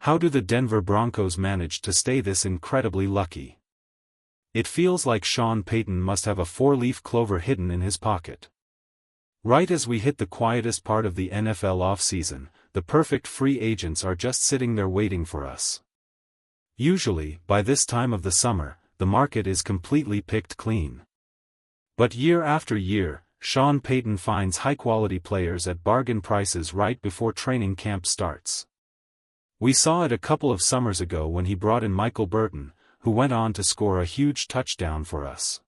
How do the Denver Broncos manage to stay this incredibly lucky? It feels like Sean Payton must have a four-leaf clover hidden in his pocket. Right as we hit the quietest part of the NFL offseason, the perfect free agents are just sitting there waiting for us. Usually, by this time of the summer, the market is completely picked clean. But year after year, Sean Payton finds high-quality players at bargain prices right before training camp starts. We saw it a couple of summers ago when he brought in Michael Burton, who went on to score a huge touchdown for us.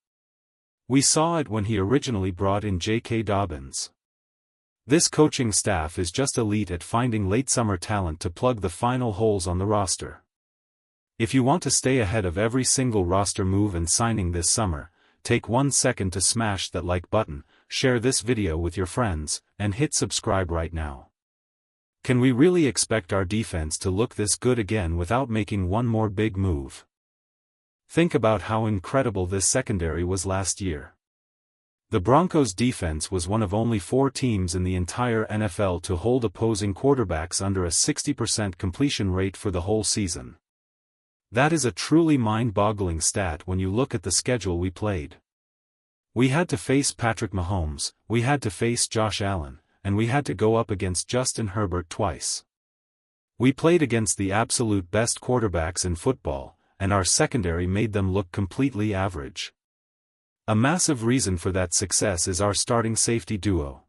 We saw it when he originally brought in J.K. Dobbins. This coaching staff is just elite at finding late summer talent to plug the final holes on the roster. If you want to stay ahead of every single roster move and signing this summer, take 1 second to smash that like button, share this video with your friends, and hit subscribe right now. Can we really expect our defense to look this good again without making one more big move? Think about how incredible this secondary was last year. The Broncos' defense was one of only 4 teams in the entire NFL to hold opposing quarterbacks under a 60% completion rate for the whole season. That is a truly mind-boggling stat when you look at the schedule we played. We had to face Patrick Mahomes, we had to face Josh Allen, and we had to go up against Justin Herbert twice. We played against the absolute best quarterbacks in football, and our secondary made them look completely average. A massive reason for that success is our starting safety duo.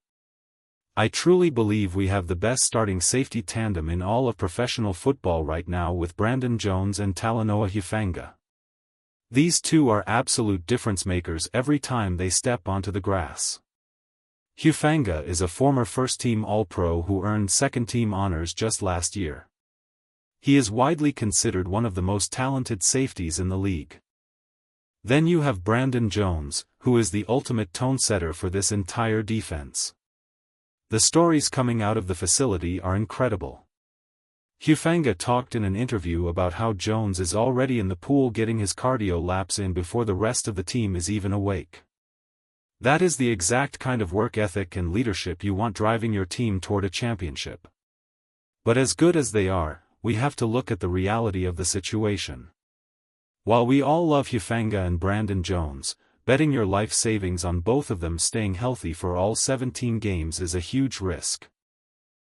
I truly believe we have the best starting safety tandem in all of professional football right now with Brandon Jones and Talanoa Hufanga. These two are absolute difference makers every time they step onto the grass. Hufanga is a former first-team All-Pro who earned second-team honors just last year. He is widely considered one of the most talented safeties in the league. Then you have Brandon Jones, who is the ultimate tone-setter for this entire defense. The stories coming out of the facility are incredible. Hufanga talked in an interview about how Jones is already in the pool getting his cardio laps in before the rest of the team is even awake. That is the exact kind of work ethic and leadership you want driving your team toward a championship. But as good as they are, we have to look at the reality of the situation. While we all love Hufanga and Brandon Jones, betting your life savings on both of them staying healthy for all 17 games is a huge risk.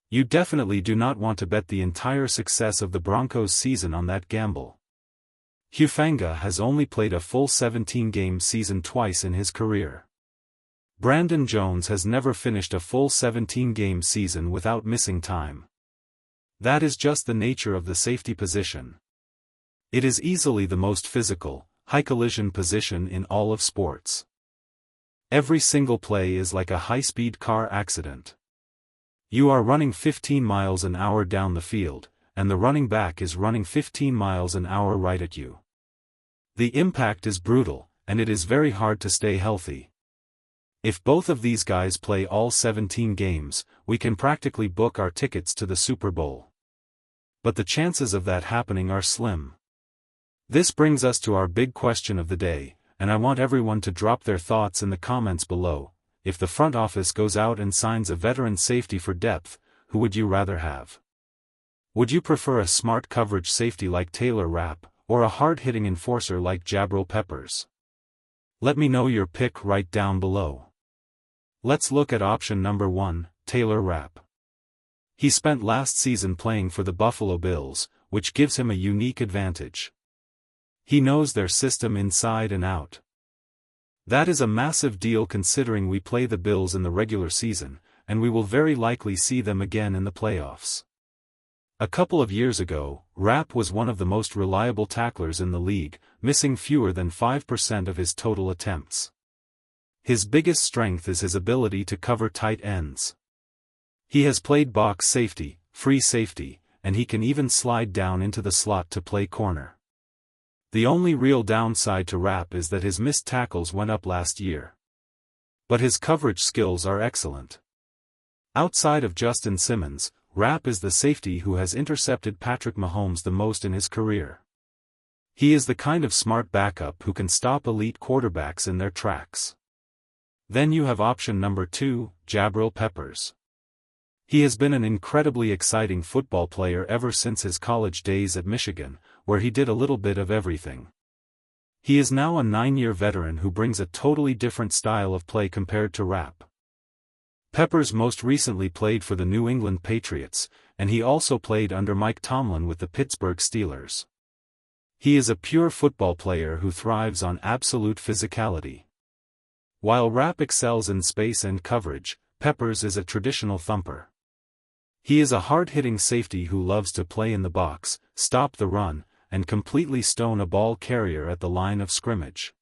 You definitely do not want to bet the entire success of the Broncos season on that gamble. Hufanga has only played a full 17-game season twice in his career. Brandon Jones has never finished a full 17-game season without missing time. That is just the nature of the safety position. It is easily the most physical, high-collision position in all of sports. Every single play is like a high-speed car accident. You are running 15 miles an hour down the field, and the running back is running 15 miles an hour right at you. The impact is brutal, and it is very hard to stay healthy. If both of these guys play all 17 games, we can practically book our tickets to the Super Bowl. But the chances of that happening are slim. This brings us to our big question of the day, and I want everyone to drop their thoughts in the comments below. If the front office goes out and signs a veteran safety for depth, who would you rather have? Would you prefer a smart coverage safety like Taylor Rapp, or a hard-hitting enforcer like Jabril Peppers? Let me know your pick right down below. Let's look at option number 1, Taylor Rapp. He spent last season playing for the Buffalo Bills, which gives him a unique advantage. He knows their system inside and out. That is a massive deal considering we play the Bills in the regular season, and we will very likely see them again in the playoffs. A couple of years ago, Rapp was one of the most reliable tacklers in the league, missing fewer than 5% of his total attempts. His biggest strength is his ability to cover tight ends. He has played box safety, free safety, and he can even slide down into the slot to play corner. The only real downside to Rapp is that his missed tackles went up last year. But his coverage skills are excellent. Outside of Justin Simmons, Rapp is the safety who has intercepted Patrick Mahomes the most in his career. He is the kind of smart backup who can stop elite quarterbacks in their tracks. Then you have option number 2, Jabril Peppers. He has been an incredibly exciting football player ever since his college days at Michigan, where he did a little bit of everything. He is now a 9-year veteran who brings a totally different style of play compared to Rapp. Peppers most recently played for the New England Patriots, and he also played under Mike Tomlin with the Pittsburgh Steelers. He is a pure football player who thrives on absolute physicality. While Rapp excels in space and coverage, Peppers is a traditional thumper. He is a hard-hitting safety who loves to play in the box, stop the run, and completely stone a ball carrier at the line of scrimmage.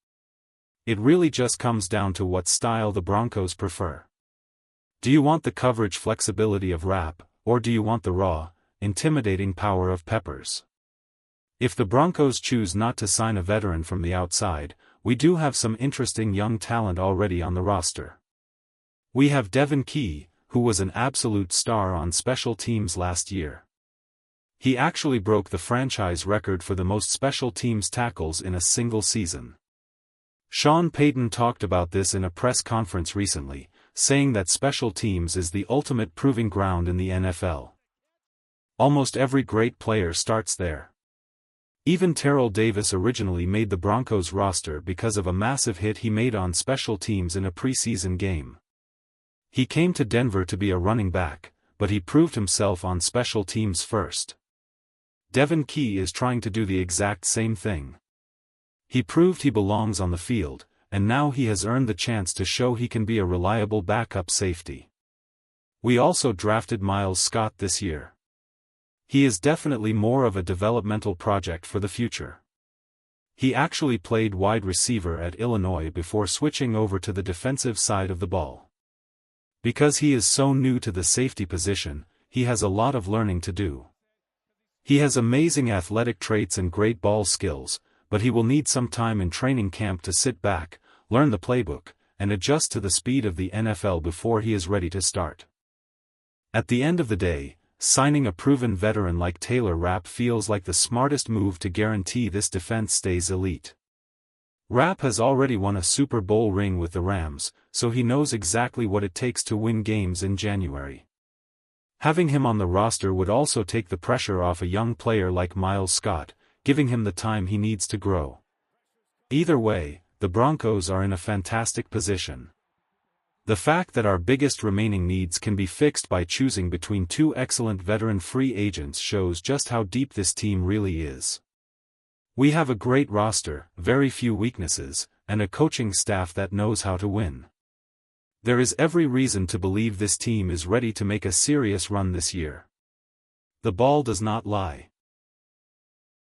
It really just comes down to what style the Broncos prefer. Do you want the coverage flexibility of Rapp, or do you want the raw, intimidating power of Peppers? If the Broncos choose not to sign a veteran from the outside, we do have some interesting young talent already on the roster. We have Devin Key, who was an absolute star on special teams last year. He actually broke the franchise record for the most special teams tackles in a single season. Sean Payton talked about this in a press conference recently, saying that special teams is the ultimate proving ground in the NFL. Almost every great player starts there. Even Terrell Davis originally made the Broncos roster because of a massive hit he made on special teams in a preseason game. He came to Denver to be a running back, but he proved himself on special teams first. Devin Key is trying to do the exact same thing. He proved he belongs on the field, and now he has earned the chance to show he can be a reliable backup safety. We also drafted Miles Scott this year. He is definitely more of a developmental project for the future. He actually played wide receiver at Illinois before switching over to the defensive side of the ball. Because he is so new to the safety position, he has a lot of learning to do. He has amazing athletic traits and great ball skills, but he will need some time in training camp to sit back, learn the playbook, and adjust to the speed of the NFL before he is ready to start. At the end of the day, signing a proven veteran like Taylor Rapp feels like the smartest move to guarantee this defense stays elite. Rapp has already won a Super Bowl ring with the Rams, so he knows exactly what it takes to win games in January. Having him on the roster would also take the pressure off a young player like Miles Scott, giving him the time he needs to grow. Either way, the Broncos are in a fantastic position. The fact that our biggest remaining needs can be fixed by choosing between two excellent veteran free agents shows just how deep this team really is. We have a great roster, very few weaknesses, and a coaching staff that knows how to win. There is every reason to believe this team is ready to make a serious run this year. The ball does not lie.